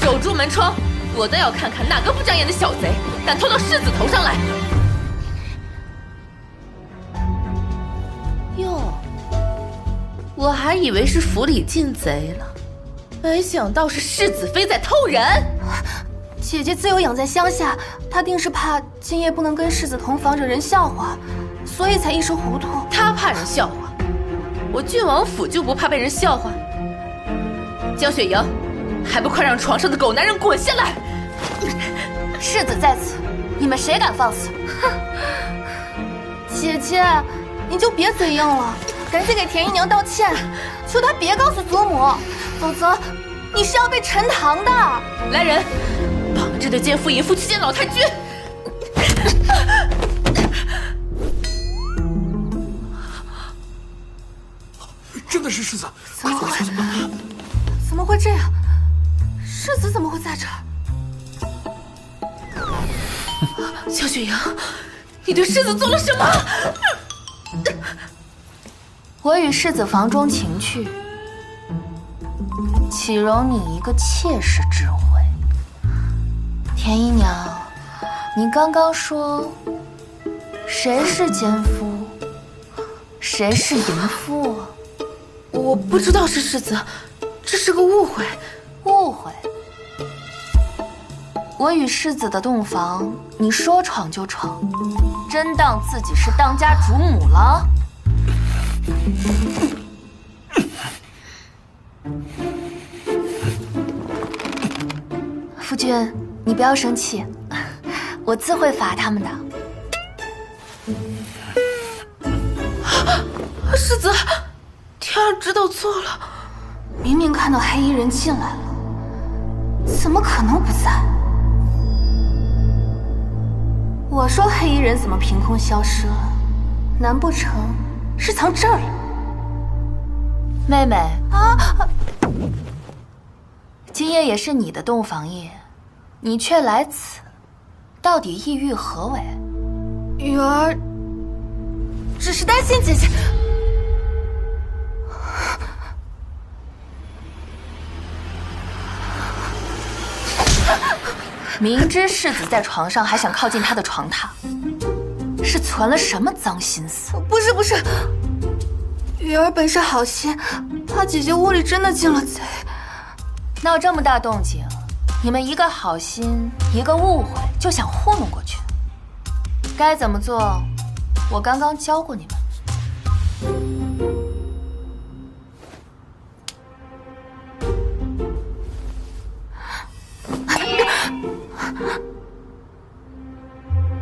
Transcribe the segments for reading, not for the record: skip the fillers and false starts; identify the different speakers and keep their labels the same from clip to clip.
Speaker 1: 守住门窗，我倒要看看哪个不长眼的小贼敢偷到世子头上来。哟，我还以为是府里进贼了，没想到是世子妃在偷人。
Speaker 2: 姐姐自幼养在乡下，她定是怕今夜不能跟世子同房，惹人笑话，所以才一时糊涂。
Speaker 1: 她怕人笑话，我郡王府就不怕被人笑话？江雪莹，还不快让床上的狗男人滚下来！
Speaker 2: 世子在此，你们谁敢放肆？哼！姐姐，你就别嘴硬了，赶紧给田姨娘道歉，求她别告诉祖母，否则你是要被沉塘的。
Speaker 1: 来人，绑着这奸夫淫妇去见老太君！
Speaker 3: 真的是世子！
Speaker 2: 怎么会？怎么会这样？世子怎么会在这儿？
Speaker 1: 江雪莹，你对世子做了什么？
Speaker 2: 我与世子房中情趣，岂容你一个妾室智慧？田姨娘，你刚刚说谁是奸夫，谁是淫妇啊？
Speaker 1: 我不知道是世子，这是个误会。
Speaker 2: 误会？我与世子的洞房，你说闯就闯，真当自己是当家主母了？夫君，你不要生气，我自会罚他们的。
Speaker 1: 世子，天儿知道错了。
Speaker 2: 明明看到黑衣人进来了，怎么可能不在？我说黑衣人怎么凭空消失了？难不成是藏这儿了？妹妹啊，今夜也是你的洞房夜，你却来此，到底意欲何为？雨儿只是担心姐姐。明知世子在床上，还想靠近他的床榻，是存了什么脏心思？不是，雨儿本是好心，怕姐姐屋里真的进了贼。闹这么大动静，你们一个好心，一个误会，就想糊弄过去？该怎么做，我刚刚教过你们。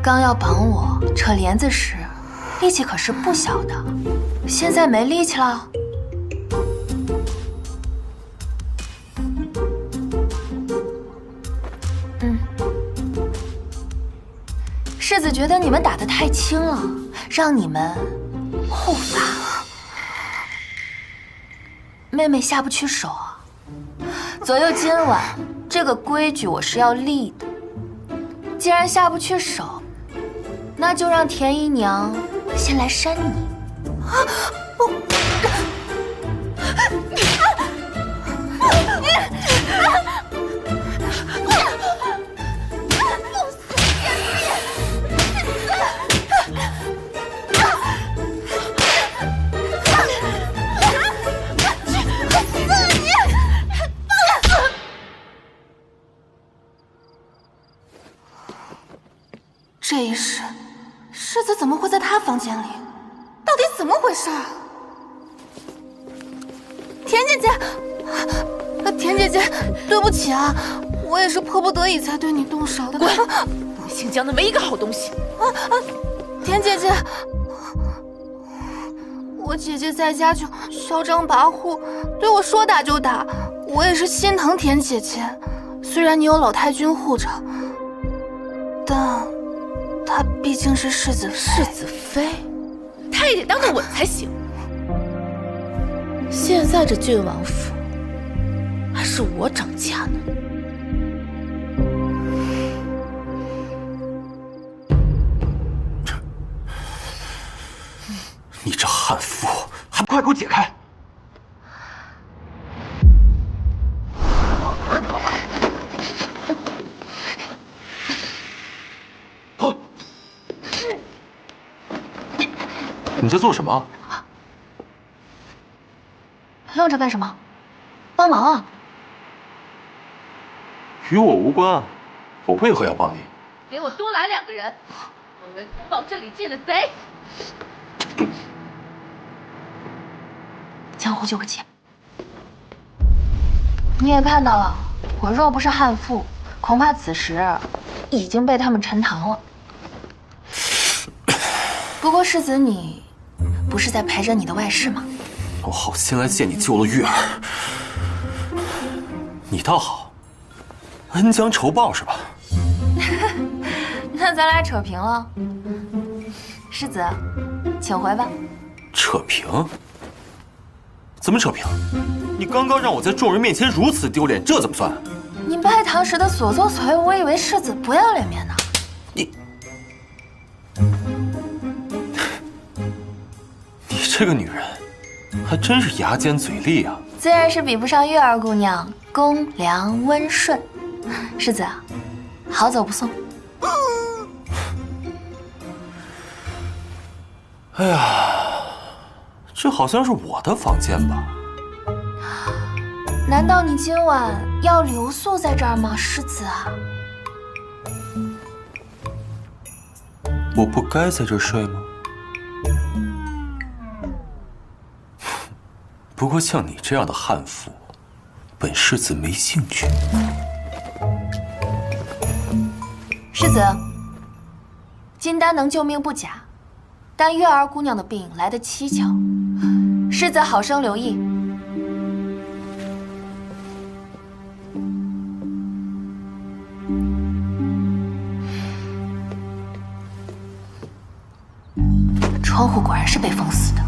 Speaker 2: 刚要绑我扯帘子时，力气可是不小的，现在没力气了。世子觉得你们打得太轻了，让你们护法。妹妹下不去手啊。左右今晚这个规矩我是要立的，既然下不去手，那就让田姨娘先来扇你。这一世，世子怎么会在他房间里？到底怎么回事啊？田姐姐，田姐姐，对不起啊，我也是迫不得已才对你动手的。
Speaker 1: 滚！姓江的没一个好东西。
Speaker 2: 田姐姐，我姐姐在家就嚣张跋扈，对我说打就打，我也是心疼田姐姐。虽然你有老太君护着，但她毕竟是世子妃。
Speaker 1: 世子妃，她也得当得稳才行。现在这郡王府还是我掌家呢。
Speaker 3: 你这悍妇，还不快给我解开！在做什么？
Speaker 2: 愣着干什么？帮忙啊！
Speaker 3: 与我无关啊，我为何要帮你？
Speaker 1: 给我多来2个人，我们通报这里进的贼。
Speaker 2: 江湖救个急。你也看到了，我若不是悍妇，恐怕此时已经被他们沉塘了。不过世子，你不是在陪着你的外室吗？
Speaker 3: 我好心来见你救了玉儿，你倒好，恩将仇报是吧？
Speaker 2: 那咱俩扯平了。世子，请回吧。
Speaker 3: 扯平？怎么扯平？你刚刚让我在众人面前如此丢脸，这怎么算？
Speaker 2: 你拜堂时的所作所为，我以为世子不要脸面呢。
Speaker 3: 你这个女人，还真是牙尖嘴利啊！
Speaker 2: 自然是比不上月儿姑娘公良温顺。世子，好走不送。
Speaker 3: 哎呀，这好像是我的房间吧？
Speaker 2: 难道你今晚要留宿在这儿吗，世子啊？
Speaker 3: 我不该在这儿睡吗？不过像你这样的悍妇，本世子没兴趣。
Speaker 2: 世子，金丹能救命不假，但月儿姑娘的病来得蹊跷，世子好生留意。窗户果然是被封死的，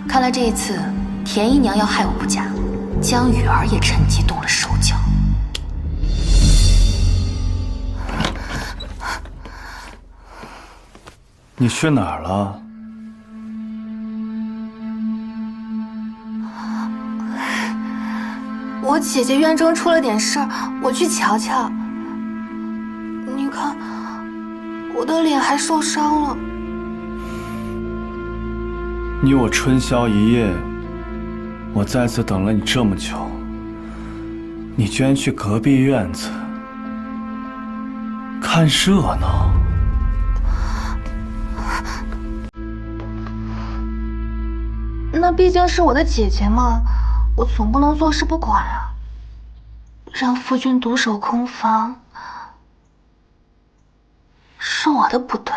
Speaker 2: 看来这一次田姨娘要害我不假，江雨儿也趁机动了手脚。
Speaker 4: 你去哪儿了？
Speaker 2: 我姐姐院中出了点事儿，我去瞧瞧。你看，我的脸还受伤了。
Speaker 4: 你我春宵一夜，我在此等了你这么久，你居然去隔壁院子看热闹。
Speaker 2: 那毕竟是我的姐姐嘛，我总不能坐视不管啊。让夫君独守空房，是我的不对。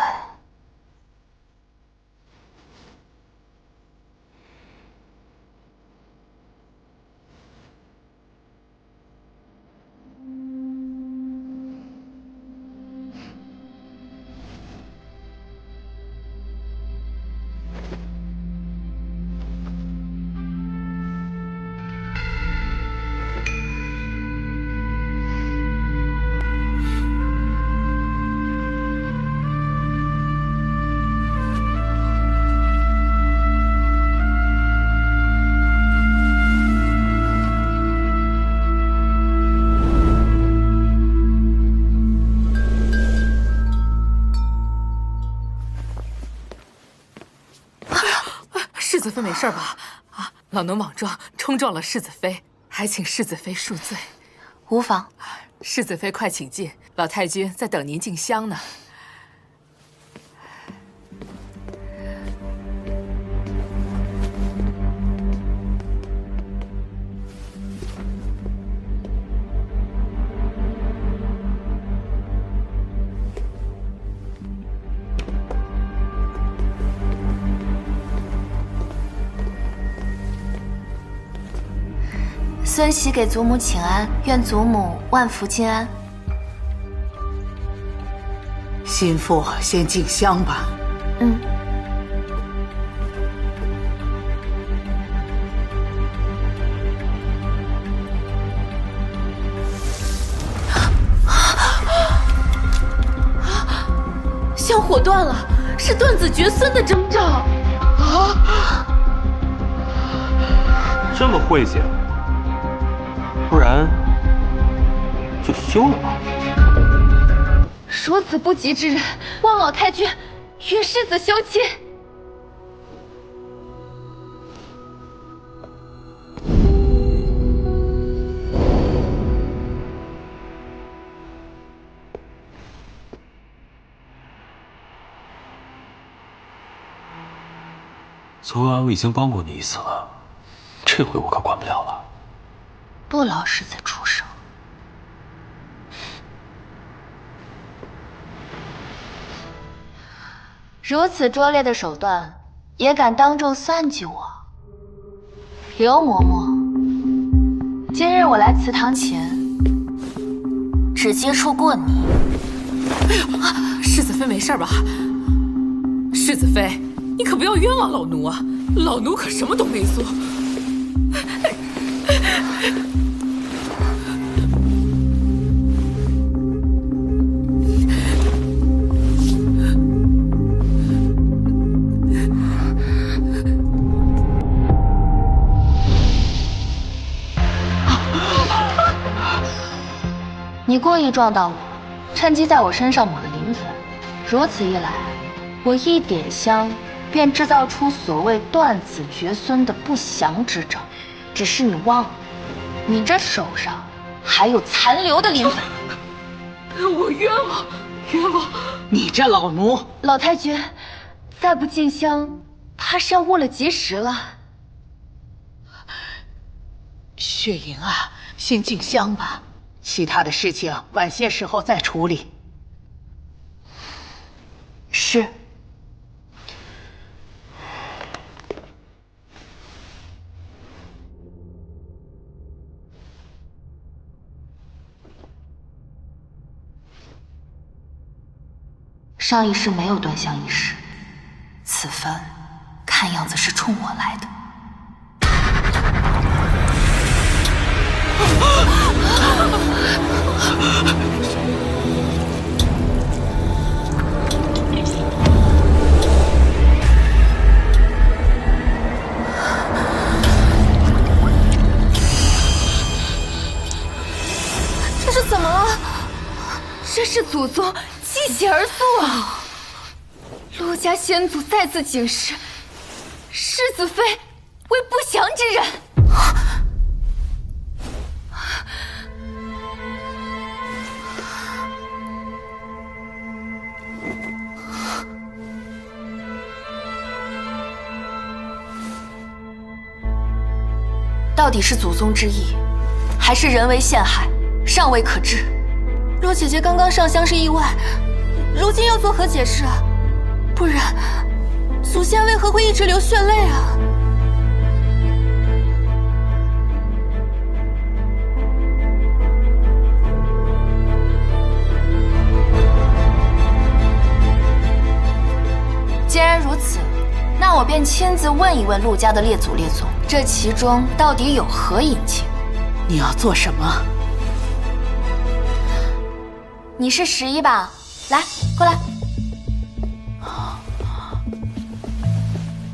Speaker 1: 世子妃没事吧？啊，老奴莽撞冲撞了世子妃，还请世子妃恕罪。
Speaker 2: 无妨。
Speaker 1: 世子妃快请进，老太君在等您进香呢。
Speaker 2: 孙喜给祖母请安，愿祖母万福金安。
Speaker 5: 心腹先进香吧。
Speaker 2: 嗯。
Speaker 1: 香火断了，是断子绝孙的征兆。啊！
Speaker 3: 这么晦气，不然就休了吧。
Speaker 2: 如此不吉之人，望老太君与世子休亲。
Speaker 3: 昨晚我已经帮过你一次了，这回我可管不了了。
Speaker 2: 不老实在出手。如此拙劣的手段，也敢当众算计我？刘嬷嬷，今日我来祠堂前，只接触过你。
Speaker 1: 哎呦，世子妃没事吧？世子妃，你可不要冤枉老奴啊！老奴可什么都没做。
Speaker 2: 你故意撞到我，趁机在我身上抹了磷粉，如此一来，我一点香便制造出所谓断子绝孙的不祥之兆。只是你忘了，你这手上还有残留的磷粉。
Speaker 1: 我冤枉，冤枉！
Speaker 5: 你这老奴，
Speaker 2: 老太君，再不进香，怕是要误了吉时了。
Speaker 5: 雪莹啊，先进香吧。其他的事情晚些时候再处理。
Speaker 2: 是。上一世没有端详仪式，此番看样子是冲我来的。这是怎么了？这是祖宗弃血而诉啊！陆家先祖再次警示，世子妃为不祥之人。到底是祖宗之意，还是人为陷害，尚未可知。若姐姐刚刚上香是意外，如今又作何解释啊？不然，祖先为何会一直流血泪啊？既然如此，那我便亲自问一问陆家的列祖列宗，这其中到底有何隐情？
Speaker 5: 你要做什么？
Speaker 2: 你是11吧？来，过来，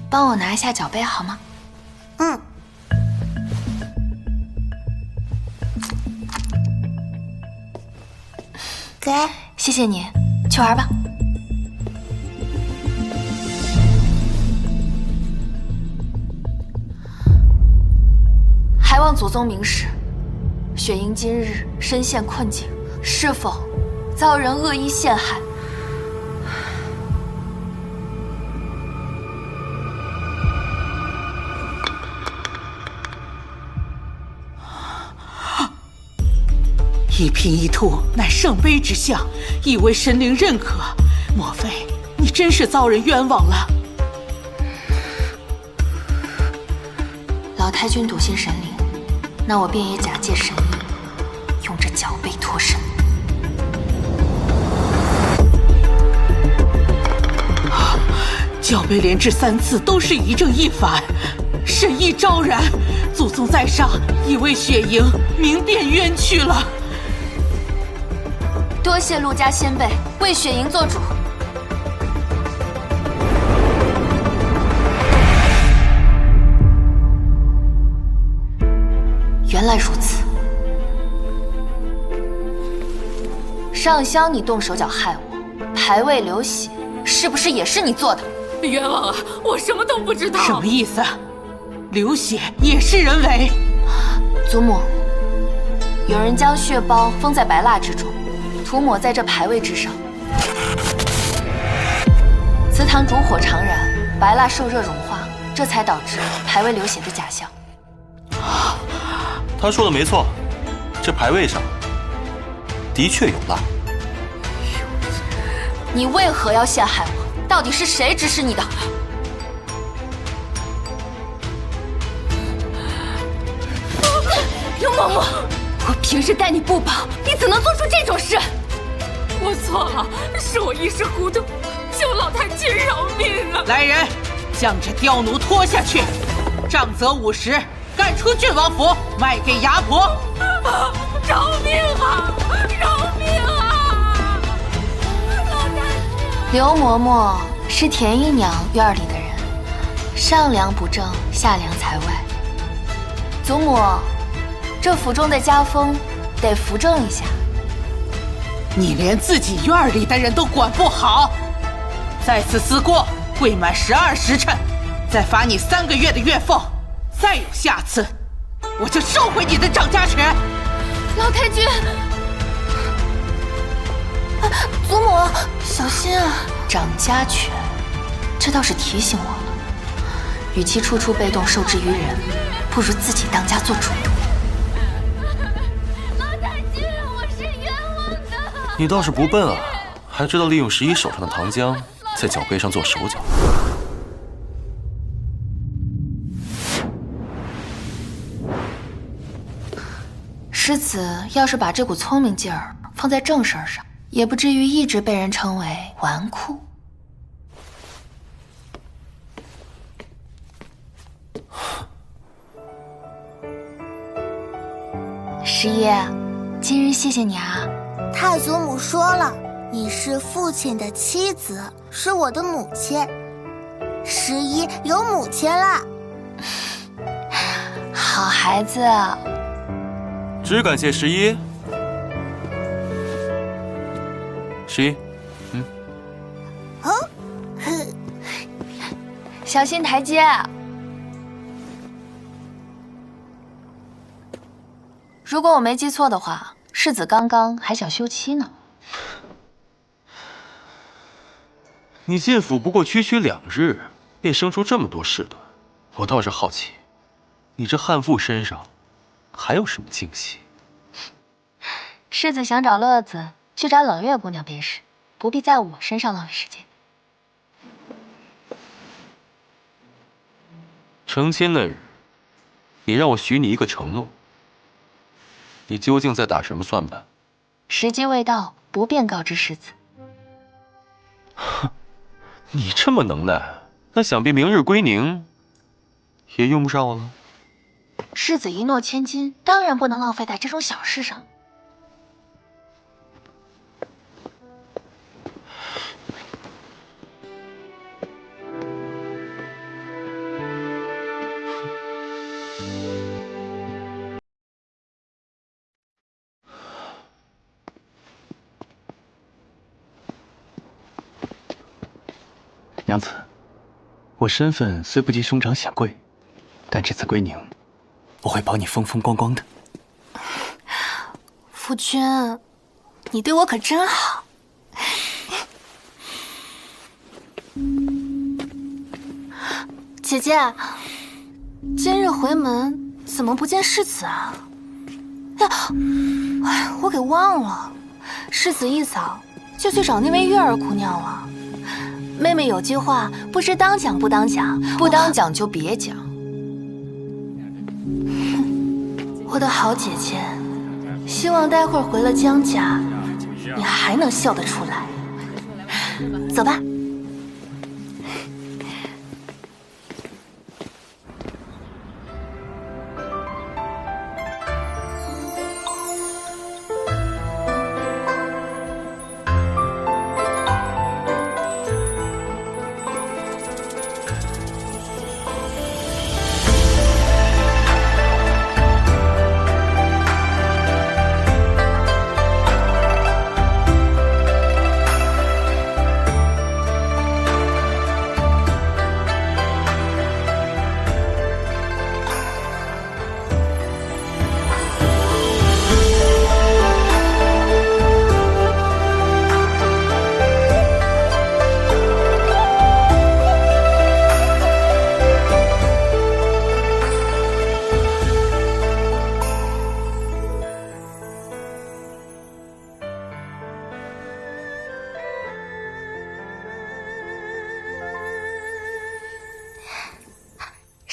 Speaker 2: 帮我拿一下脚杯好吗？嗯。给，谢谢你，去玩吧。还望祖宗明示，雪莹今日身陷困境，是否遭人恶意陷害？
Speaker 5: 一颦一吐乃圣杯之相，亦为神灵认可。莫非你真是遭人冤枉了？
Speaker 2: 老太君笃信神灵，那我便也假借神意，用这脚杯脱身。
Speaker 5: 脚杯连掷3次都是一正一反，神意昭然。祖宗在上，已为雪莹明辨冤屈了。
Speaker 2: 多谢陆家先辈为雪莹做主。原来如此，上香你动手脚害我，牌位流血，是不是也是你做的？
Speaker 1: 冤枉啊！我什么都不知道。
Speaker 5: 什么意思？流血也是人为？
Speaker 2: 祖母，有人将血包封在白蜡之中，涂抹在这牌位之上。祠堂烛火常燃，白蜡受热融化，这才导致牌位流血的假象。
Speaker 3: 他说的没错，这牌位上的确有蜡。
Speaker 2: 你为何要陷害我？到底是谁指使你的？刘嬷嬷，我平时待你不薄，你怎能做出这种事？
Speaker 1: 我错了，是我一时糊涂，求老太君饶命啊！
Speaker 5: 来人，将这刁奴拖下去，杖责50，赶出郡王府，卖给牙婆。
Speaker 1: 饶命啊！饶命啊！老太君，
Speaker 2: 刘嬷嬷是田姨娘院里的人，上梁不正下梁才歪。祖母，这府中的家风得扶正一下。
Speaker 5: 你连自己院里的人都管不好，再次思过，未满12时辰，再罚你3个月的月俸。再有下次，我就收回你的掌家权。
Speaker 2: 老太君，祖母小心啊！掌家权，这倒是提醒我了。与其处处被动受制于人，不如自己当家做主。
Speaker 3: 你倒是不笨啊，还知道利用11手上的糖浆在脚背上做手脚。
Speaker 2: 师子要是把这股聪明劲儿放在正事儿上，也不至于一直被人称为纨绔。师爷，今日谢谢你啊。
Speaker 6: 太祖母说了，你是父亲的妻子，是我的母亲。11有母亲了。
Speaker 2: 好孩子。
Speaker 3: 只感谢11。11，
Speaker 2: 小心台阶。如果我没记错的话，世子刚刚还想休妻呢。
Speaker 3: 你进府不过区2日，便生出这么多事端，我倒是好奇，你这悍妇身上还有什么惊喜？
Speaker 2: 世子想找乐子，去找冷月姑娘便是，不必在我身上浪费时间。
Speaker 3: 成亲那日，你让我许你一个承诺，你究竟在打什么算盘？
Speaker 2: 时机未到，不便告知世子。
Speaker 3: 哼，你这么能耐，那想必明日归宁也用不上我了。
Speaker 2: 世子一诺千金，当然不能浪费在这种小事上。
Speaker 4: 娘子，我身份虽不及兄长显贵，但这次归宁，我会保你风风光光的。
Speaker 2: 夫君，你对我可真好。姐姐，今日回门怎么不见世子啊？呀，哎，我给忘了，世子一早就去找那位月儿姑娘了。妹妹有句话，不知当讲不当讲，不当讲就别讲。我的好姐姐，希望待会儿回了江家，你还能笑得出来。走吧。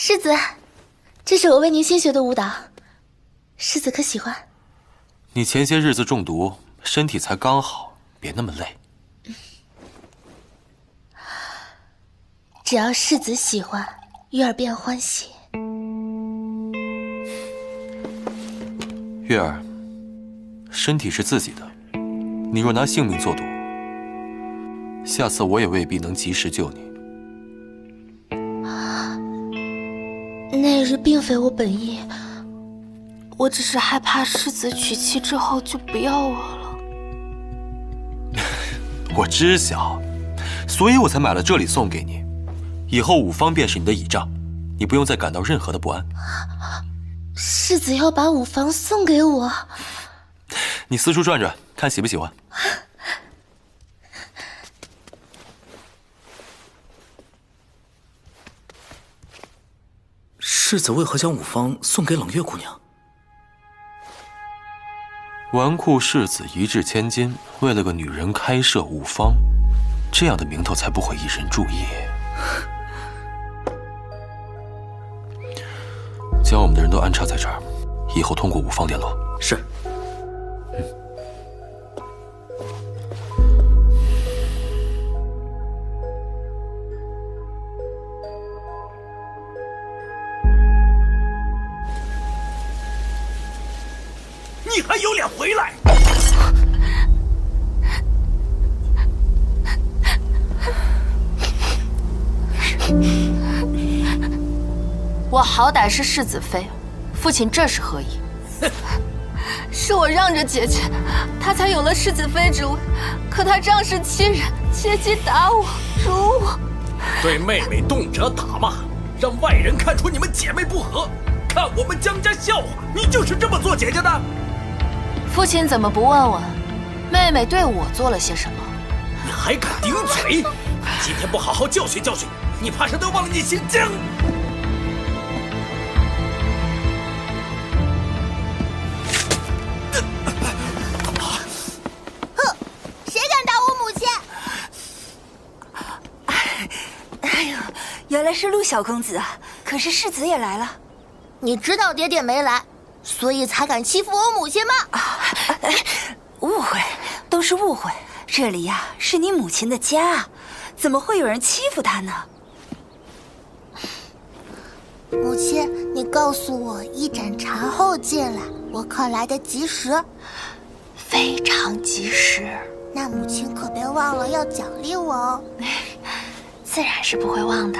Speaker 1: 世子，这是我为您新学的舞蹈，世子可喜欢？
Speaker 3: 你前些日子中毒，身体才刚好，别那么累。
Speaker 1: 只要世子喜欢，月儿便欢喜。
Speaker 3: 月儿，身体是自己的，你若拿性命作赌，下次我也未必能及时救你。
Speaker 1: 那日并非我本意，我只是害怕世子娶妻之后就不要我了。
Speaker 3: 我知晓，所以我才买了这里送给你。以后五方便是你的倚仗，你不用再感到任何的不安。
Speaker 1: 世子要把五房送给我，
Speaker 3: 你四处转转，看喜不喜欢。
Speaker 7: 世子为何将五方送给冷月姑娘？
Speaker 3: 纨绔世子一掷千金，为了个女人开设五方，这样的名头才不会引人注意。将我们的人都安插在这儿，以后通过五方联络。
Speaker 7: 是。
Speaker 8: 你还有脸回来？
Speaker 2: 我好歹是世子妃，父亲这是何意？
Speaker 1: 是我让着姐姐，她才有了世子妃之位。可她仗势欺人，借机打我、辱我。
Speaker 8: 对妹妹动辄打骂，让外人看出你们姐妹不和，看我们江家笑话。你就是这么做姐姐的？
Speaker 2: 父亲怎么不问问妹妹对我做了些什么？
Speaker 8: 你还敢顶嘴？今天不好好教训教训，你怕是都忘了你姓江。
Speaker 6: 谁敢打我母亲？
Speaker 9: 哎呦，原来是陆小公子啊！可是世子也来了。
Speaker 6: 你知道爹爹没来，所以才敢欺负我母亲吗？
Speaker 9: 误会，都是误会。这里呀，是你母亲的家，怎么会有人欺负她呢？
Speaker 6: 母亲，你告诉我一盏茶后进来，我可来得及时。
Speaker 2: 非常及时。
Speaker 6: 那母亲可别忘了要奖励我哦。
Speaker 2: 自然是不会忘的。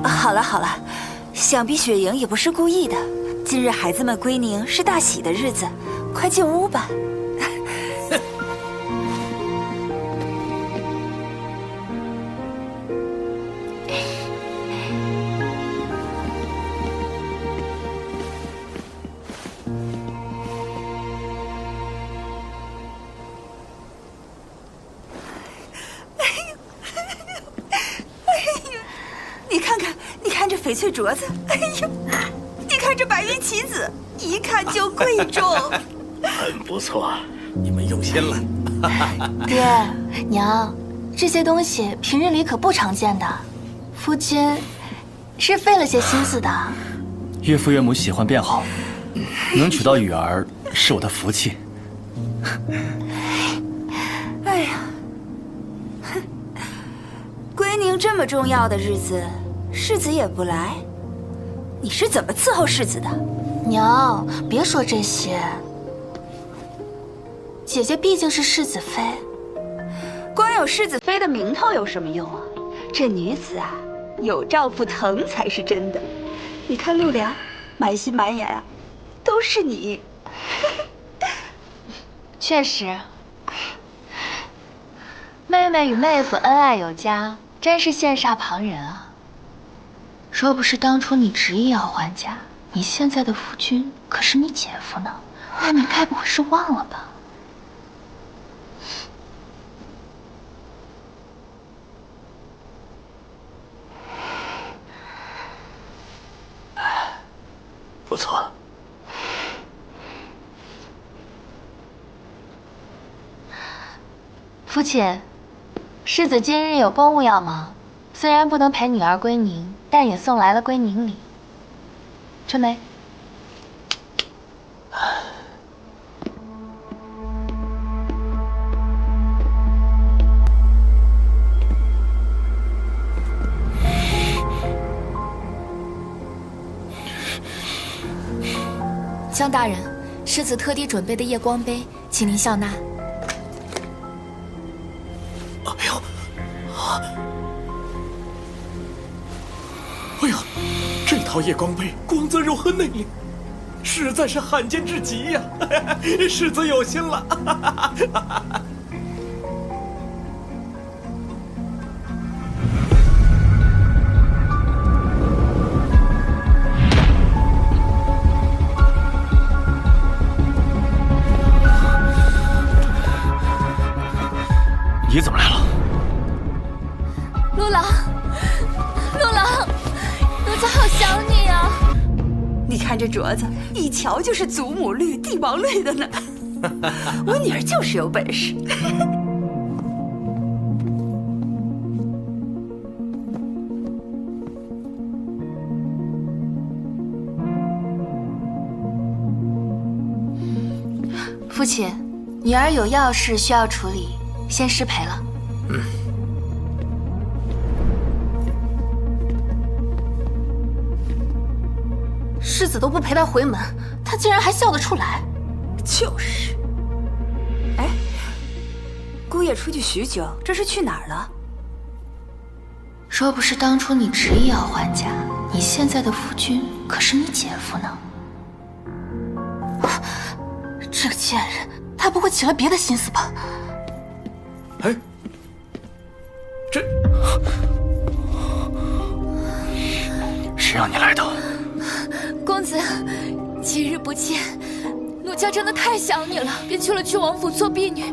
Speaker 9: 好了好了，想必雪莹也不是故意的。今日孩子们归宁是大喜的日子，快进屋吧。你看这翡翠镯子，哎呦，你看这白玉棋子，一看就贵重。
Speaker 8: 很不错，你们用心了。
Speaker 2: 爹娘，这些东西平日里可不常见的，夫君是费了些心思的。
Speaker 4: 岳父岳母喜欢便好，能娶到雨儿是我的福气。
Speaker 9: 哎呀，哼，归宁这么重要的日子，世子也不来，你是怎么伺候世子的？
Speaker 2: 娘，别说这些。姐姐毕竟是世子妃，
Speaker 9: 光有世子妃的名头有什么用啊？这女子啊，有丈夫疼才是真的。你看陆良，满心满眼啊，都是你。
Speaker 2: 确实，妹妹与妹夫恩爱有加，真是羡煞旁人啊。若不是当初你执意要还家，你现在的夫君可是你姐夫呢。妹妹该不会是忘了吧？
Speaker 8: 不错。
Speaker 2: 父亲，世子今日有公务要忙，虽然不能陪女儿归宁，但也送来了归宁礼。春梅。
Speaker 10: 江大人，世子特地准备的夜光杯，请您笑纳。
Speaker 7: 哎呦，哎呀，这套夜光杯光泽柔和内敛，实在是罕见至极呀！世子有心了。
Speaker 4: 你怎么来了？
Speaker 10: 陆郎，陆郎，奴家好想你啊！
Speaker 9: 你看这镯子，一瞧就是祖母绿、帝王绿的呢。我女儿就是有本事。
Speaker 2: 父亲，女儿有要事需要处理，先失陪了。
Speaker 10: 世子都不陪她回门，她竟然还笑得出来。
Speaker 9: 就是。哎，姑爷出去许久，这是去哪儿了？
Speaker 2: 若不是当初你执意要还家，你现在的夫君可是你姐夫呢。
Speaker 10: 这个贱人，她不会起了别的心思吧？
Speaker 7: 哎，这
Speaker 4: 谁让你来的？
Speaker 10: 公子，几日不见，奴家真的太想你了，便去了郡王府做婢女。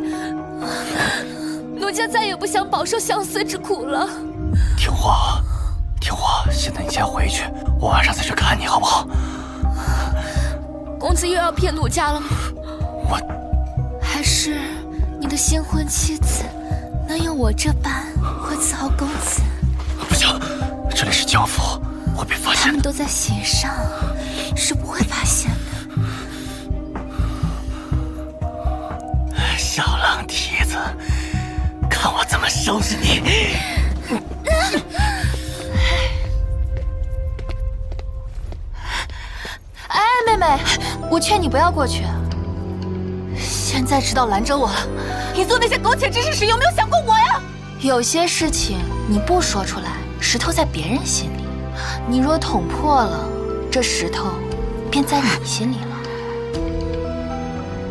Speaker 10: 奴家再也不想饱受相思之苦了。
Speaker 4: 听话，听话，现在你先回去，我晚上再去看你，好不好？
Speaker 10: 公子又要骗奴家了吗？
Speaker 4: 我
Speaker 10: 还是你的新婚妻子能有我这般会伺候公子？
Speaker 4: 不行，这里是江府，会被发现。
Speaker 10: 他们都在席上，是不会发现的。
Speaker 4: 小狼蹄子，看我怎么收拾你！
Speaker 10: 哎，妹妹，我劝你不要过去。现在知道拦着我了，你做那些苟且之事时有没有想过我呀？
Speaker 2: 有些事情你不说出来，石头在别人心里；你若捅破了，这石头便在你心里了。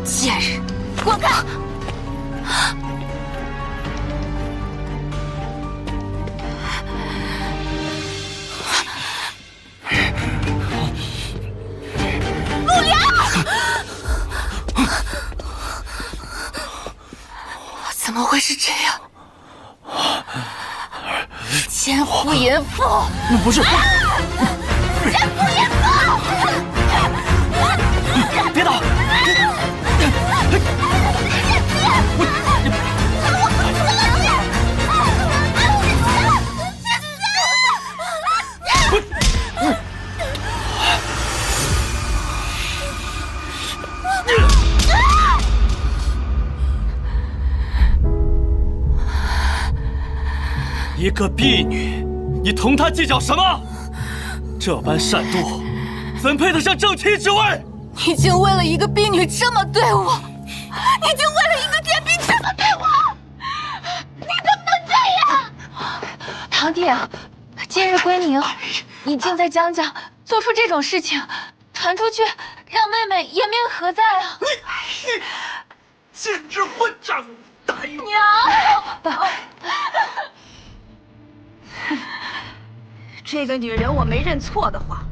Speaker 10: 贱人，滚开！陆良！怎么会是这样？奸夫淫妇！
Speaker 4: 不是，
Speaker 10: 奸夫淫妇！
Speaker 4: 别打！一个婢女，你同她计较什么？这般善妒，怎配得上正妻之位？
Speaker 10: 你竟为了一个婢女这么对我，你竟为了一个贱婢这么对我，你怎么能这样？
Speaker 2: 堂弟，今日归宁，你竟在江家做出这种事情，传出去，让妹妹颜面何在啊？
Speaker 8: 简直混账！大爷
Speaker 2: 娘！
Speaker 9: 这个女人我没认错的话，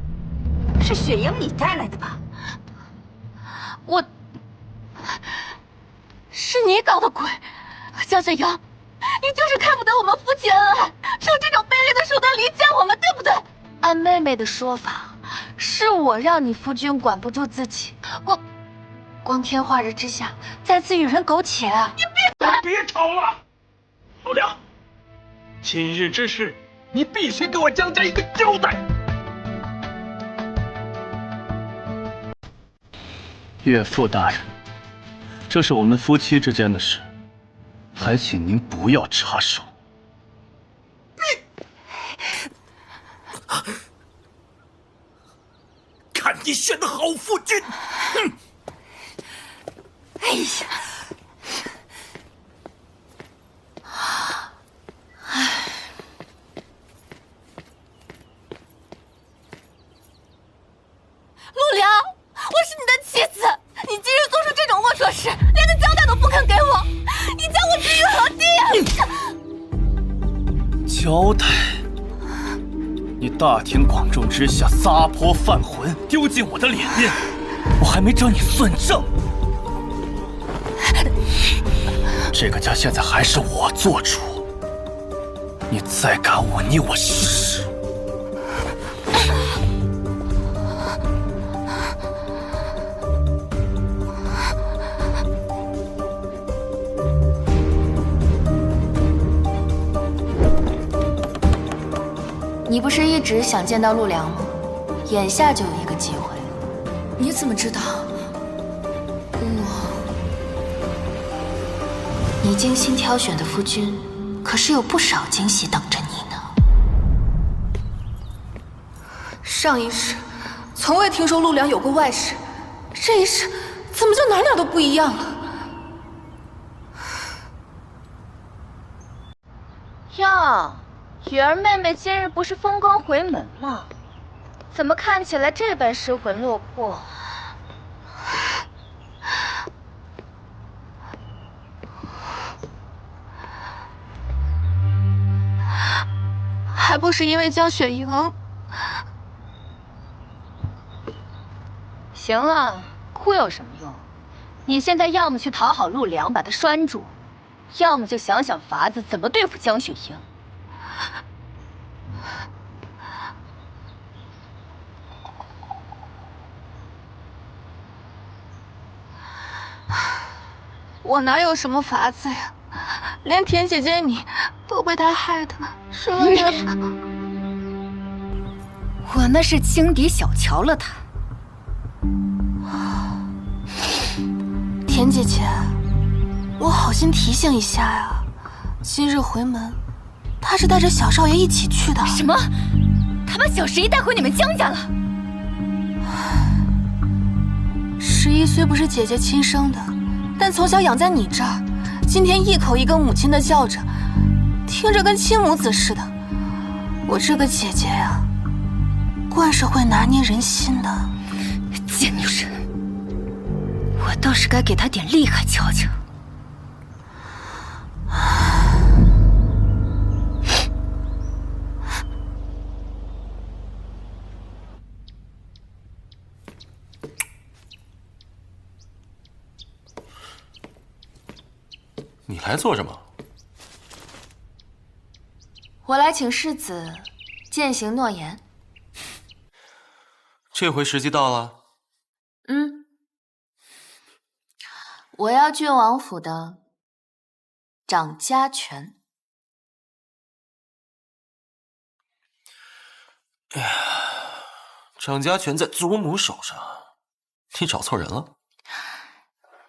Speaker 9: 是雪莹你带来的吧？
Speaker 10: 是你搞的鬼，江雪莹，你就是看不得我们夫妻恩爱，用这种卑劣的手段离间我们，对不对？
Speaker 2: 按妹妹的说法，是我让你夫君管不住自己，光天化日之下再次与人苟且啊！
Speaker 8: 别吵了，陆良，今日之事，你必须给我江家一个交代。
Speaker 4: 岳父大人，这是我们夫妻之间的事，还请您不要插手。
Speaker 8: 看你选的好夫君！哼！
Speaker 2: 哎呀！陆良，我是你的妻子，你今日做出这种龌龊事，连个交代都不肯给我，你将我置于何地啊？
Speaker 4: 交代？你大庭广众之下撒泼犯浑，丢尽我的脸面，我还没找你算账。这个家现在还是我做主，你再敢忤逆我试试？
Speaker 2: 你不是一直想见到陆良吗？眼下就有一个机会。
Speaker 10: 你怎么知道？
Speaker 2: 你精心挑选的夫君，可是有不少惊喜等着你呢。上一世，从未听说陆良有过外室，这一世怎么就哪哪都不一样了？
Speaker 11: 哟，雨儿妹妹今日不是风光回门吗？怎么看起来这般失魂落魄？
Speaker 2: 还不是因为江雪莹。
Speaker 11: 行了，哭有什么用？你现在要么去讨好陆良，把他拴住，要么就想想法子怎么对付江雪莹。
Speaker 2: 我哪有什么法子呀？连田姐姐你都被他害的是完全……
Speaker 11: 我那是轻敌小瞧了他。
Speaker 2: 田姐姐，我好心提醒一下呀，今日回门，他是带着小少爷一起去的。
Speaker 11: 什么？他把小11带回你们江家了
Speaker 2: ？11虽不是姐姐亲生的，但从小养在你这儿，今天一口一个母亲的叫着，听着跟亲母子似的。我这个姐姐呀，惯是会拿捏人心的。
Speaker 11: 贱女人，我倒是该给她点厉害瞧瞧。
Speaker 3: 你来做什么？
Speaker 2: 我来请世子践行诺言。
Speaker 3: 这回时机到了。
Speaker 2: 我要郡王府的掌家权。
Speaker 3: 哎呀，掌家权在祖母手上，你找错人了。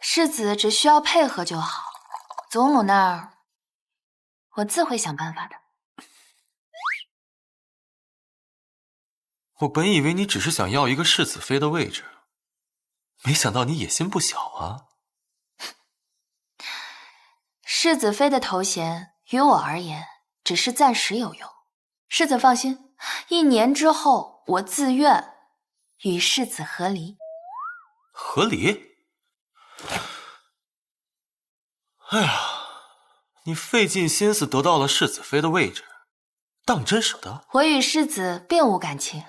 Speaker 2: 世子只需要配合就好。祖母那儿，我自会想办法的。
Speaker 3: 我本以为你只是想要一个世子妃的位置，没想到你野心不小啊。
Speaker 2: 世子妃的头衔于我而言只是暂时有用，世子放心，1年之后我自愿与世子和离。
Speaker 3: 和离？哎呀，你费尽心思得到了世子妃的位置，当真舍得？
Speaker 2: 我与世子并无感情，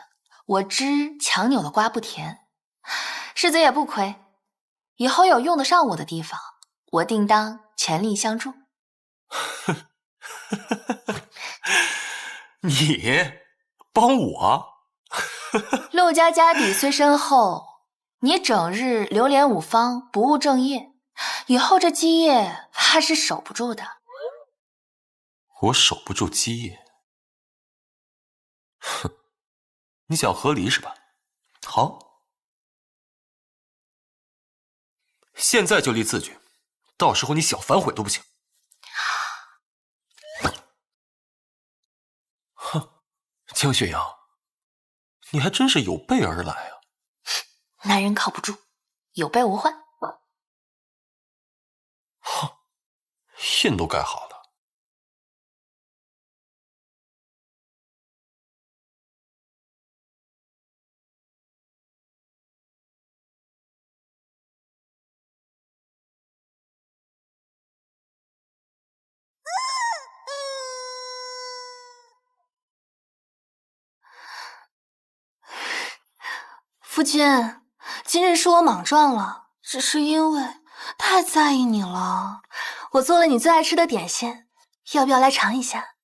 Speaker 2: 我知强扭的瓜不甜，世子也不亏，以后有用得上我的地方，我定当全力相助。
Speaker 3: 你帮我？
Speaker 2: 陆家家底虽深厚，你整日流连五方，不务正业，以后这基业怕是守不住的。
Speaker 3: 我守不住基业。哼，你想和离是吧？好，现在就立字据，到时候你想反悔都不行。哼，江雪阳，你还真是有备而来啊！
Speaker 2: 男人靠不住，有备无患。
Speaker 3: 哼，印都盖好了。
Speaker 2: 夫君，今日是我莽撞了，只是因为太在意你了。我做了你最爱吃的点心，要不要来尝一下？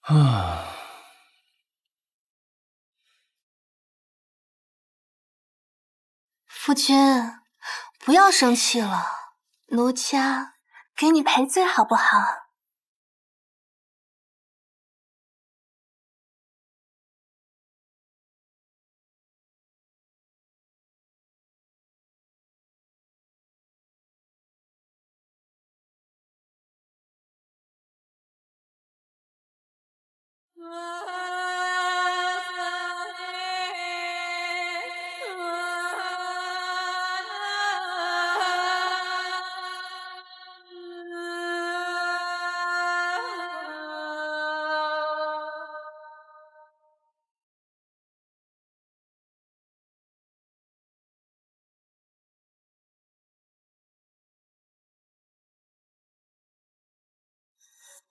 Speaker 4: 啊，
Speaker 2: 夫君，不要生气了，奴家给你赔罪好不好？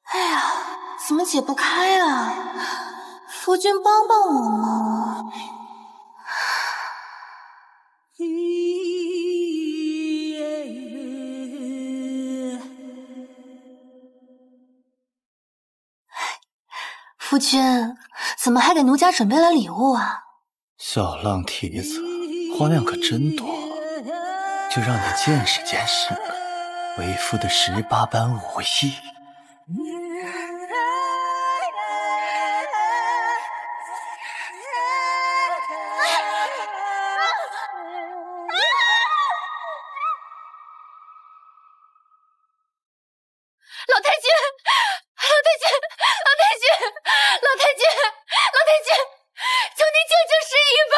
Speaker 2: 哎呀，怎么解不开啊？夫君帮帮我嘛！夫君，怎么还给奴家准备了礼物啊？
Speaker 4: 小浪蹄子，花样可真多，就让你见识见识为夫的18般武艺。
Speaker 10: 老太君，老太君，老太君，老太君，老太君，求您救救十一吧！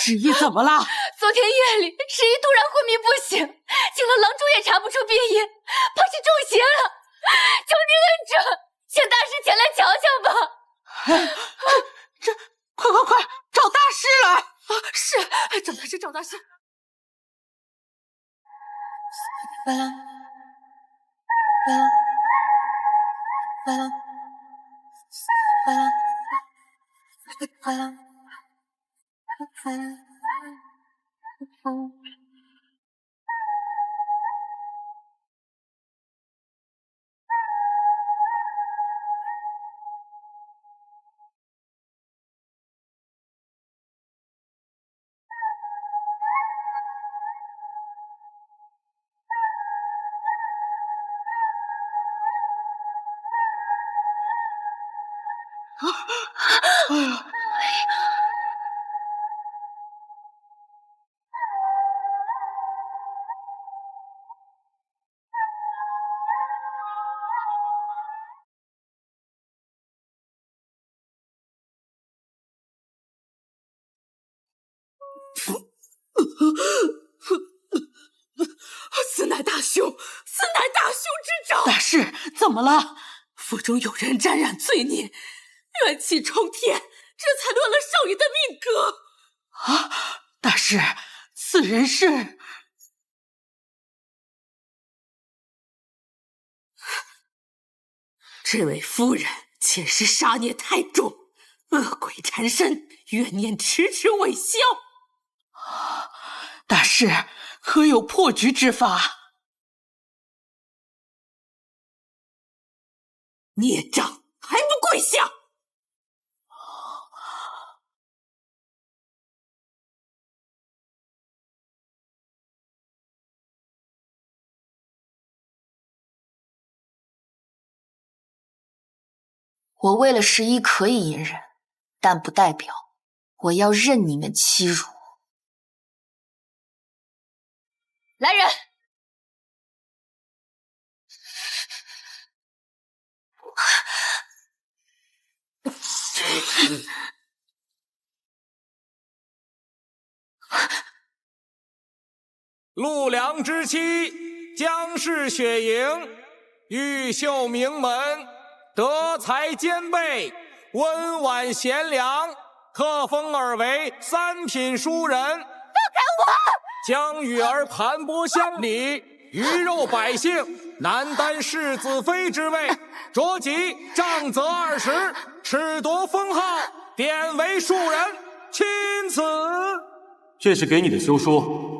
Speaker 5: 十一怎么了？
Speaker 10: 昨天夜里，十一突然昏迷不醒，请了郎中也查不出病因，怕是中邪了。求您恩准，请大师前来瞧瞧吧。
Speaker 5: 这，快，找大师来！
Speaker 10: 是，找大师，找大师。来了。
Speaker 5: 哎呀！此乃大凶，此乃大凶之兆！大师，怎么了？府中有人沾染罪孽，怨气冲天，这才乱了少爷的命格。啊！大师，此人是……这位夫人前世杀孽太重，恶鬼缠身，怨念迟迟未消。大师，可有破局之法？孽障，还不跪下！
Speaker 2: 我为了11可以隐忍，但不代表我要任你们欺辱。来人！
Speaker 8: 陆良之妻江氏雪莹，玉秀名门，德才兼备，温婉贤良，特封尔为3品书人。放开我！将与儿盘剥乡里，鱼肉百姓，难担世子妃之位，着即杖责20，褫夺封号，典为庶人。钦此。
Speaker 3: 这是给你的休书。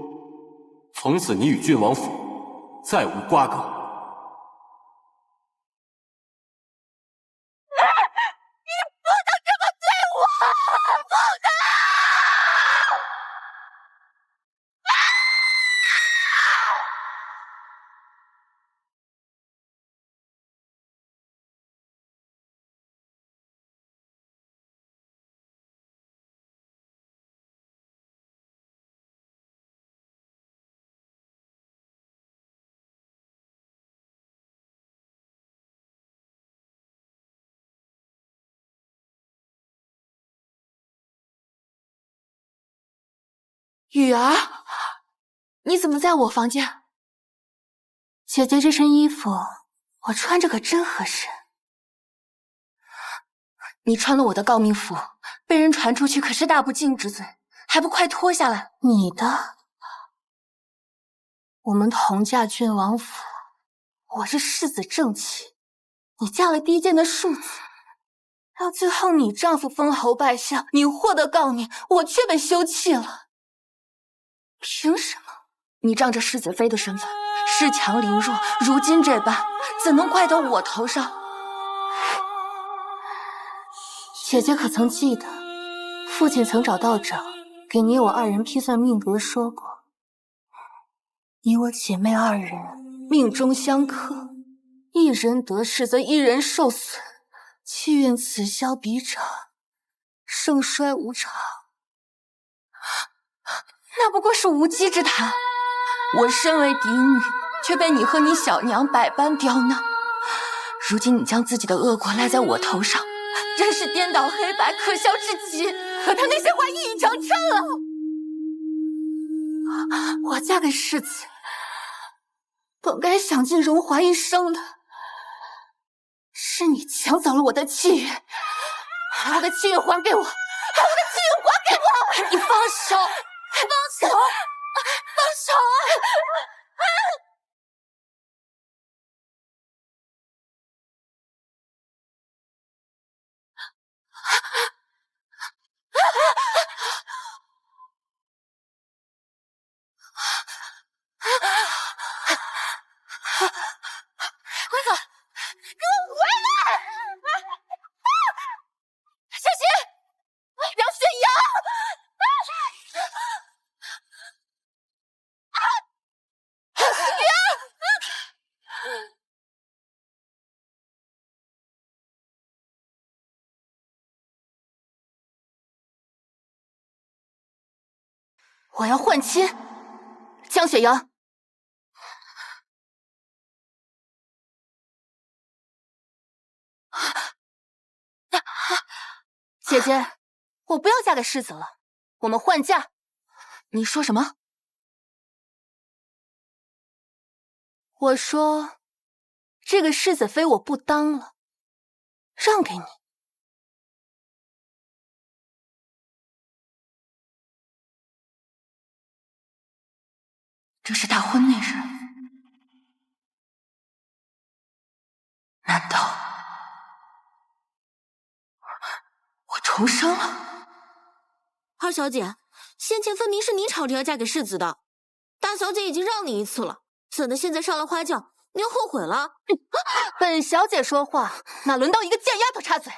Speaker 3: 从此你与郡王府再无瓜葛。
Speaker 6: 你不能这么对我，不能！
Speaker 2: 雨儿，你怎么在我房间？姐姐这身衣服我穿着可真合适。你穿了我的诰命服，被人传出去可是大不敬之罪，还不快脱下来？你的，我们同嫁郡王府，我是世子正妻，你嫁了低贱的庶子，到最后你丈夫封侯拜相，你获得诰命，我却被休弃了。凭什么？你仗着世子妃的身份，恃强凌弱，如今这般，怎能怪到我头上？姐姐可曾记得，父亲曾找道长给你我2人批算命格，说过，你我姐妹2人命中相克，一人得势则一人受损，气运此消彼长，盛衰无常。那不过是无稽之谈，我身为嫡女，却被你和你小娘百般刁难。如今你将自己的恶果赖在我头上，真是颠倒黑白，可笑至极。可他那些话一语成谶了。我嫁给世子，本该享尽荣华一生的，是你抢走了我的气运，把我的气运还给我，把我的气运还给我！你放手！放手！放手啊！龟子，给我回来！小心！梁雪阳！我要换亲，江雪阳。姐姐，我不要嫁给世子了，我们换嫁。你说什么？我说，这个世子妃我不当了，让给你。这是大婚那日，难道我重生了？
Speaker 6: 二小姐，先前分明是你吵着要嫁给世子的，大小姐已经让你一次了，怎的现在上了花轿，你又后悔了？
Speaker 2: 本小姐说话，哪轮到一个贱丫头插嘴？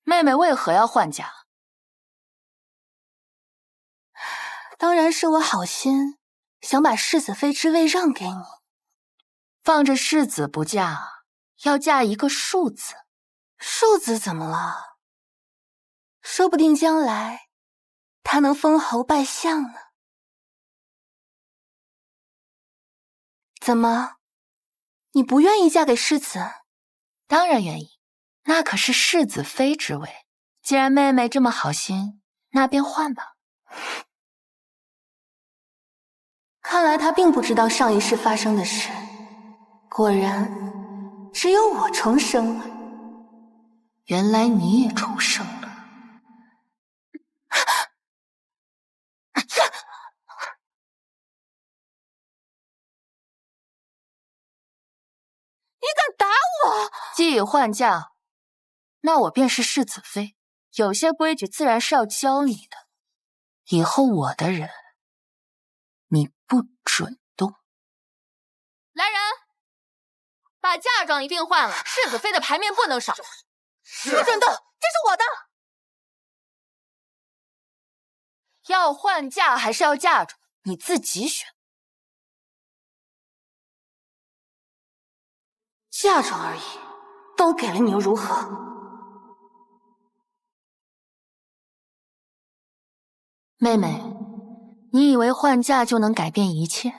Speaker 2: 妹妹为何要换嫁？当然是我好心，想把世子妃之位让给你，放着世子不嫁，要嫁一个庶子。庶子怎么了？说不定将来他能封侯拜相呢。怎么，你不愿意嫁给世子？当然愿意，那可是世子妃之位。既然妹妹这么好心，那便换吧。看来他并不知道上一世发生的事，果然只有我重生了。原来你也重生了。你敢打我！既已换嫁，那我便是世子妃，有些规矩自然是要教你的。以后我的人，你不准动。
Speaker 10: 来人，把嫁妆一并换了，世子妃的牌面不能少。
Speaker 2: 不准动，这是我的。要换嫁还是要嫁妆，你自己选。嫁妆而已，都给了你又如何？妹妹，你以为换嫁就能改变一切？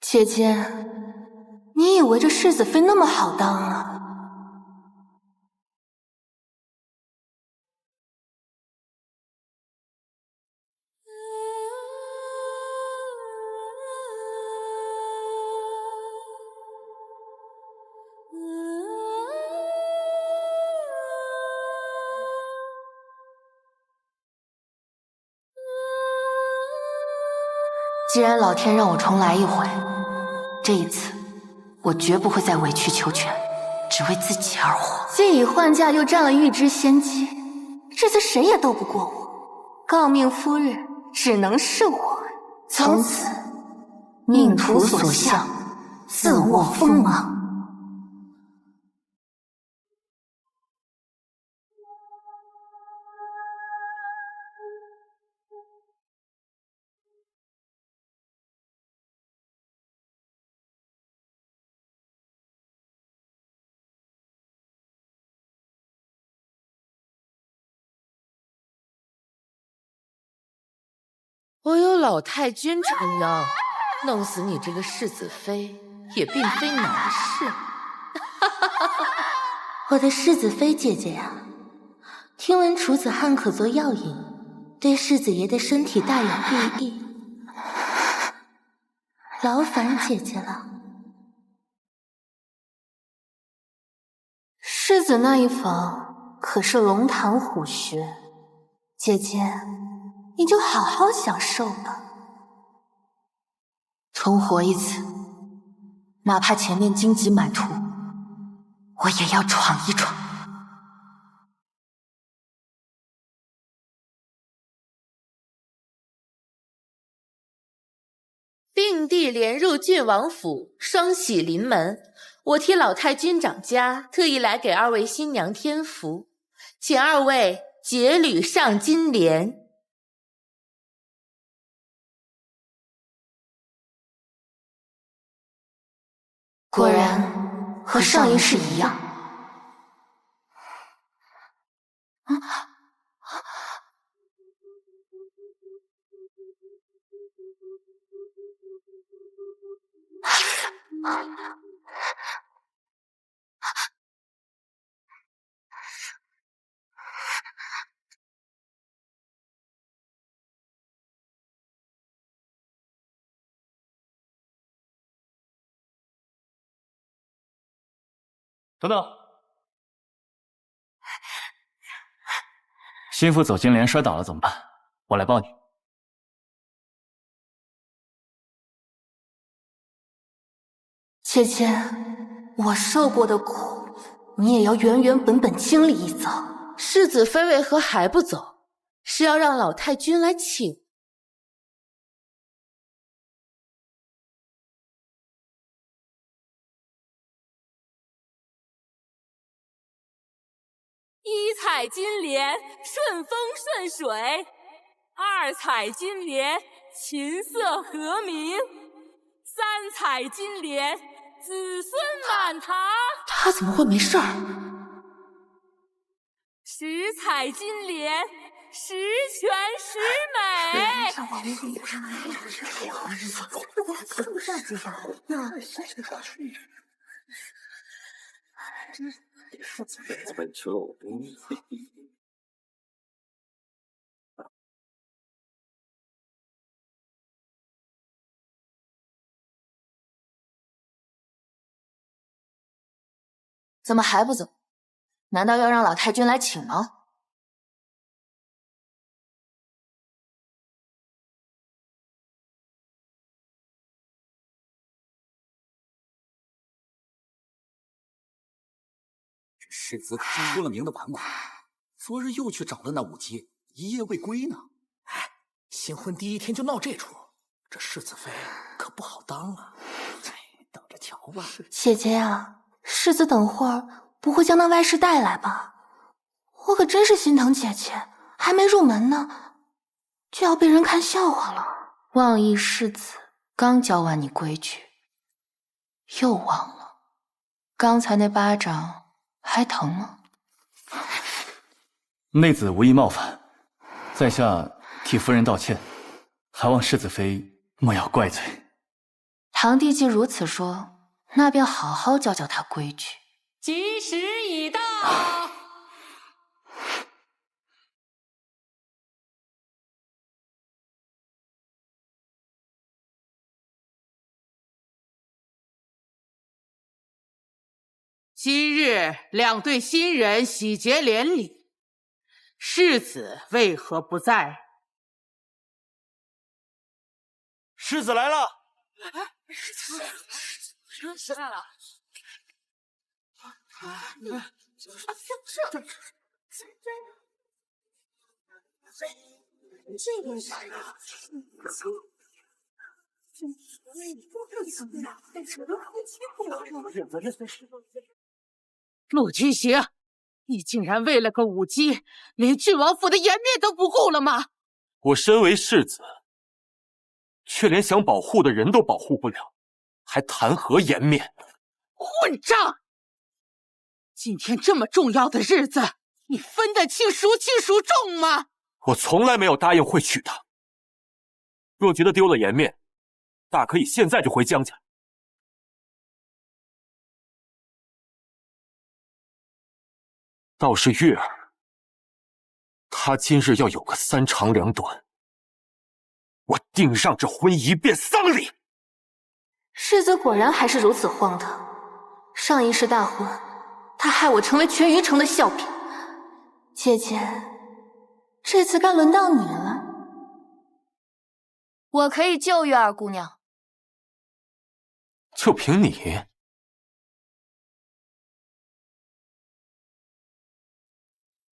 Speaker 2: 姐姐，你以为这世子妃那么好当啊？既然老天让我重来一回，这一次我绝不会再委曲求全，只为自己而活。既已换嫁，又占了预知先机，这次谁也斗不过我。诰命夫日只能是我，从此命途所向，自握锋芒。
Speaker 1: 我有老太君撑腰，弄死你这个世子妃也并非难事。
Speaker 6: 我的世子妃姐姐呀，听闻楚子汉可做药引，对世子爷的身体大有裨益，劳烦姐姐了。
Speaker 2: 世子那一房可是龙潭虎穴，姐姐你就好好享受吧。重活一次，哪怕前面荆棘满途，我也要闯一闯。
Speaker 1: 并蒂连入郡王府，双喜临门。我替老太君长家，特意来给二位新娘添福，请二位结履上金莲。
Speaker 2: 果然和上一世一样。
Speaker 4: 等等，心腹走金莲摔倒了怎么办？我来抱你。
Speaker 2: 姐姐，我受过的苦，你也要原原本本经历一遭。
Speaker 1: 世子妃为何还不走？是要让老太君来请？
Speaker 10: 一采金莲，顺风顺水；二采金莲，琴瑟和鸣；三采金莲，子孙满堂。
Speaker 1: 他怎么会没事儿？
Speaker 10: 十彩金莲，十全十美。
Speaker 2: 怎么还不走？难道要让老太君来请吗？
Speaker 12: 世子可是出了名的顽固，昨日又去找了那武姬，一夜未归呢。
Speaker 7: 哎，新婚第一天就闹这出，这世子妃可不好当啊！等着瞧吧。
Speaker 2: 姐姐呀，世子等会儿不会将那外室带来吧？我可真是心疼姐姐，还没入门呢，就要被人看笑话了。望义世子刚教完你规矩，又忘了，刚才那巴掌还疼吗？
Speaker 4: 内子无意冒犯，在下替夫人道歉，还望世子妃莫要怪罪。
Speaker 2: 堂弟既如此说，那便好好教教他规矩。
Speaker 5: 吉时已到。今日两对新人喜结连理，世子为何不在？
Speaker 3: 世子来了！
Speaker 10: 世子来了！
Speaker 5: 陆君行，你竟然为了个武姬，连郡王府的颜面都不顾了吗？
Speaker 3: 我身为世子，却连想保护的人都保护不了，还谈何颜面？
Speaker 5: 混账！今天这么重要的日子，你分得清孰轻孰重吗？
Speaker 3: 我从来没有答应会娶她。若觉得丢了颜面，大可以现在就回江家。倒是月儿，她今日要有个三长两短，我定让这婚仪变丧礼。
Speaker 2: 世子果然还是如此荒唐。上一世大婚，他害我成为全余城的笑柄。姐姐，这次该轮到你了。我可以救月儿姑娘。
Speaker 3: 就凭你？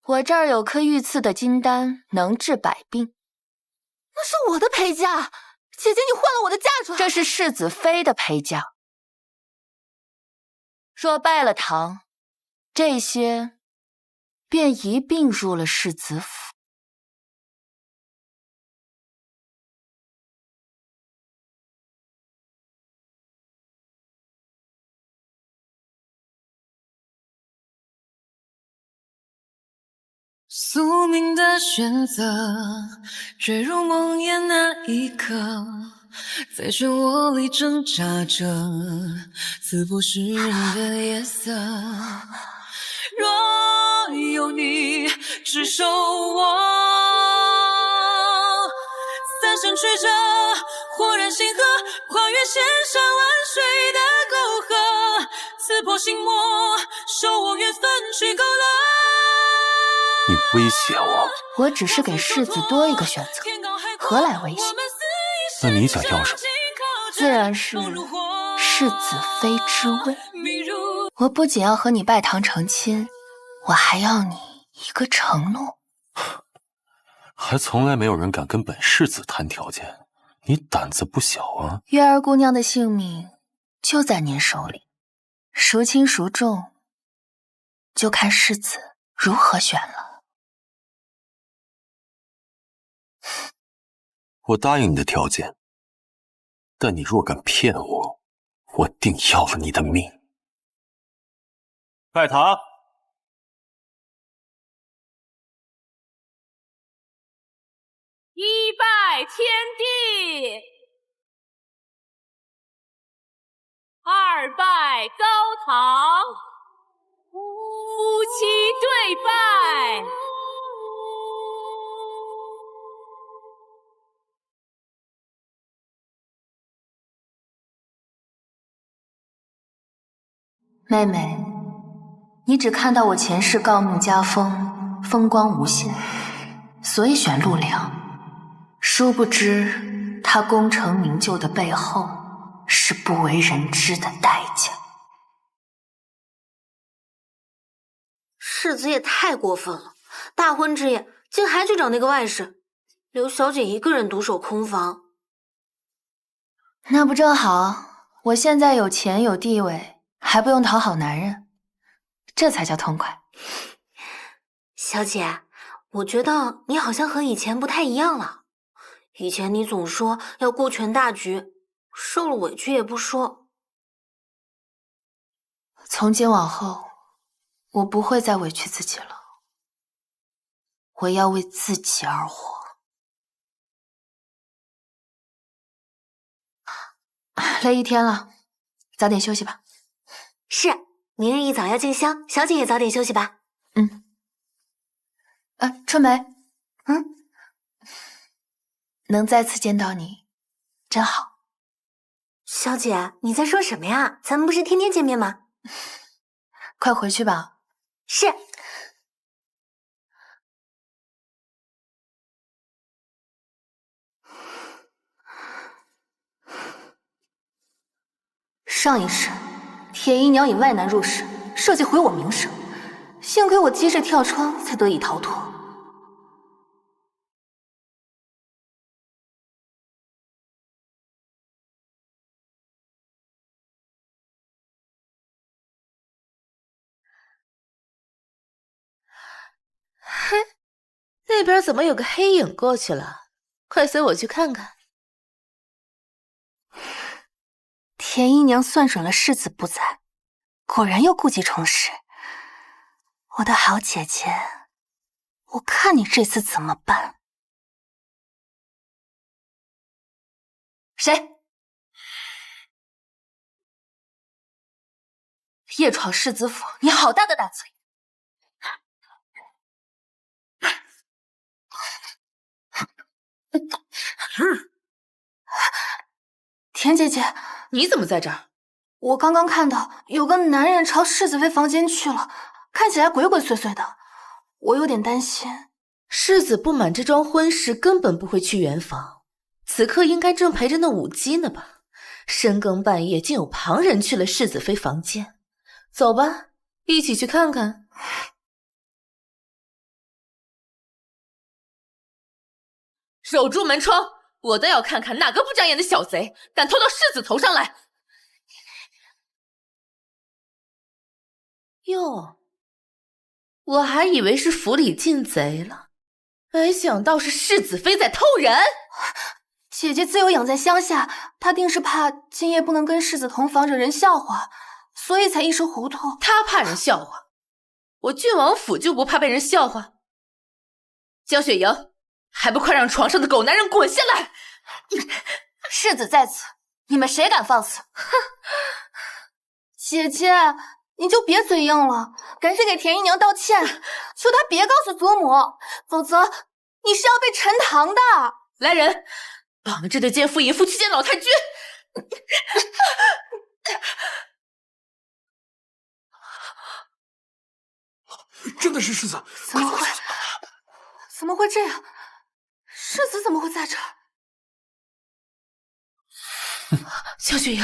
Speaker 2: 我这儿有颗御赐的金丹，能治百病。那是我的陪嫁，姐姐你换了我的嫁妆。这是世子妃的陪嫁。若拜了堂，这些便一并入了世子府。
Speaker 13: 宿命的选择，坠入梦魇那一刻，在漩涡里挣扎着，刺破世人的夜色。若有你执手我，三生曲折，豁然星河，跨越千山万水的沟壑，刺破心魔，守我缘分去勾勒。
Speaker 3: 你威胁我？
Speaker 2: 我只是给世子多一个选择，何来威胁？
Speaker 3: 那你想要什么？
Speaker 2: 自然是世子妃之位。我不仅要和你拜堂成亲，我还要你一个承诺。
Speaker 3: 还从来没有人敢跟本世子谈条件，你胆子不小啊！
Speaker 2: 月儿姑娘的性命就在您手里，孰轻孰重，就看世子如何选了。
Speaker 3: 我答应你的条件，但你若敢骗我，
Speaker 4: 我定要了你的命。
Speaker 3: 拜堂。
Speaker 14: 一拜天地，二拜高堂，夫妻对拜。
Speaker 2: 妹妹，你只看到我前世诰命家风，风光无限，所以选陆良。殊不知，他功成名就的背后，是不为人知的代价。
Speaker 15: 世子也太过分了，大婚之夜竟还去找那个外室，留小姐一个人独守空房。
Speaker 2: 那不正好？我现在有钱有地位，还不用讨好男人，这才叫痛快。
Speaker 15: 小姐，我觉得你好像和以前不太一样了。以前你总说要顾全大局，受了委屈也不说。
Speaker 2: 从今往后，我不会再委屈自己了。我要为自己而活。累一天了，早点休息吧。
Speaker 15: 是，明日一早要进香，小姐也早点休息吧。
Speaker 2: 春梅，能再次见到你，真好。
Speaker 15: 小姐，你在说什么呀？咱们不是天天见面吗？
Speaker 2: 快回去吧。
Speaker 15: 是。
Speaker 2: 上一世，铁姨娘以外男入室，设计毁我名声，幸亏我机智跳窗，才得以逃脱。
Speaker 1: 嘿，那边怎么有个黑影过去了？快随我去看看。
Speaker 2: 田姨娘算准了世子不在，果然又故技重施。我的好姐姐，我看你这次怎么办？谁？夜闯世子府，你好大的大嘴！田姐姐，
Speaker 1: 你怎么在这儿？
Speaker 2: 我刚刚看到有个男人朝世子妃房间去了，看起来鬼鬼祟祟的，我有点担心。
Speaker 1: 世子不满这桩婚事，根本不会去圆房，此刻应该正陪着那舞姬呢吧？深更半夜竟有旁人去了世子妃房间，走吧，一起去看看。守住门窗，我倒要看看哪个不长眼的小贼敢偷到世子头上来。哟，我还以为是府里进贼了，没想到是世子妃在偷人。
Speaker 2: 姐姐自幼养在乡下，她定是怕今夜不能跟世子同房惹人笑话，所以才一时糊涂。
Speaker 1: 她怕人笑话，我郡王府就不怕被人笑话。江雪莹，还不快让床上的狗男人滚下来！
Speaker 2: 世子在此，你们谁敢放肆？哼！姐姐，你就别嘴硬了，赶紧给田姨娘道歉，求她别告诉祖母，否则你是要被沉塘的。
Speaker 1: 来人，绑着这奸夫淫妇去见老太君！
Speaker 7: 真的是世子！
Speaker 2: 怎么会？怎么会这样？世子怎么会在这儿？
Speaker 1: 江雪莹，